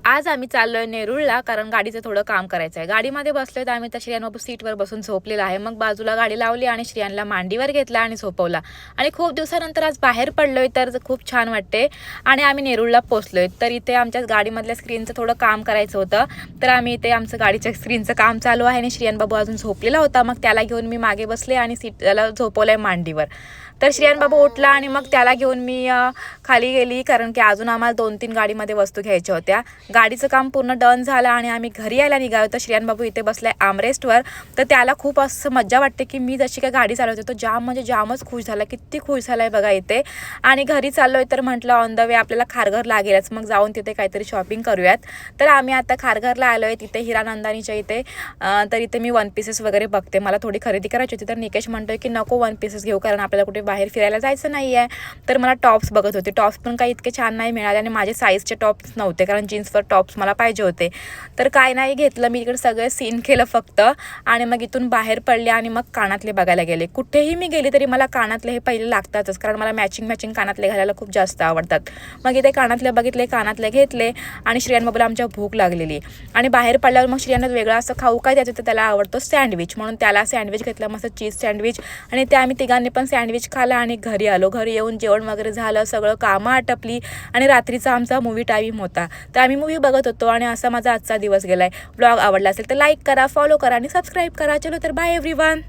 आज आम्ही चाललोय नेरूळला, कारण गाडीचं थोडं काम करायचं आहे. गाडीमध्ये बसलोय तर आम्ही तर श्रियान बाबू सीटवर बसून झोपलेला आहे. मग बाजूला गाडी लावली आणि श्रियानला मांडीवर घेतला आणि झोपवला. आणि खूप दिवसानंतर आज बाहेर पडलोय तर खूप छान वाटते. आणि आम्ही नेरूळला पोहोचलोय. तर इथे आमच्या गाडीमधल्या स्क्रीनचं थोडं काम करायचं होतं. तर आम्ही इथे आमचं गाडीच्या स्क्रीनचं काम चालू आहे आणि श्रियान बाबू अजून झोपलेला होता. मग त्याला घेऊन मी मागे बसले आणि त्याला झोपवलंय मांडीवर. तर श्रियान बाबू उठला आणि मग त्याला घेऊन मी खाली गेली, कारण की अजून आम्हाला 2-3 गाडीमध्ये वस्तू घ्यायच्या होत्या. गाडीचं काम पूर्ण डन झालं आणि आम्ही घरी यायला निघालो. तर श्रियान बाबू इथे बसलाय आर्मरेस्टवर. तर त्याला खूप असं मज्जा वाटते की मी जशी काय गाडी चालवते. तो जाम म्हणजे जामच खुश झाला, किती खुश झालाय बघा इथे. आणि घरी चाललोय तर म्हटलं ऑन द वे आपल्याला खारघर लागेलच, मग जाऊन तिथे काहीतरी शॉपिंग करूयात. तर आम्ही आता खारघरला आलोय, तिथे हिरानंदानीच्या इथे. तर इथे मी वन पीसेस वगैरे बघते, मला थोडी खरेदी करायची होती. तर निकेश म्हणतोय की नको वन पीसेस घेऊ, कारण आपल्याला कुठे बाहेर फिरायला जायचं नाही आहे. तर मला टॉप्स बघत होते. टॉप्स पण काही इतके छान नाही मिळाले आणि माझे साईजचे टॉप्स नव्हते, कारण जीन्सवर टॉप्स मला पाहिजे होते. तर काय नाही घेतलं मी, इकडे सगळे सीन केलं फक्त. आणि मग इथून बाहेर पडले आणि मग कानातले बघायला गेले. कुठेही मी गेले तरी मला कानातले हे पहिले लागतातच, कारण मला मॅचिंग कानातले घालायला खूप जास्त आवडतात. मग इथे कानातले बघितले, कानातले घेतले. आणि श्रियान बाबूला आमच्या भूक लागलेली आणि बाहेर पडल्यावर मग श्रियानला वेगळं असं खाऊ काय द्यायचं, तर त्याला आवडतो सँडविच, म्हणून त्याला सँडविच घेतलं, मस्त चीज सँडविच. आणि ते आम्ही तिघांनी पण सँडविच खाल्ला आणि घरी आलो. घरी येऊन जेवण वगैरे झालं, सगळं कामं आटपली आणि रात्रीचा आमचा मूवी टाईम होता. तर आम्ही मूवी बघत होतो आणि असा माझा आजचा दिवस गेलाय. ब्लॉग आवडला असेल तर लाईक करा, फॉलो करा आणि सबस्क्राईब करा. चलो तर बाय एव्हरीवन.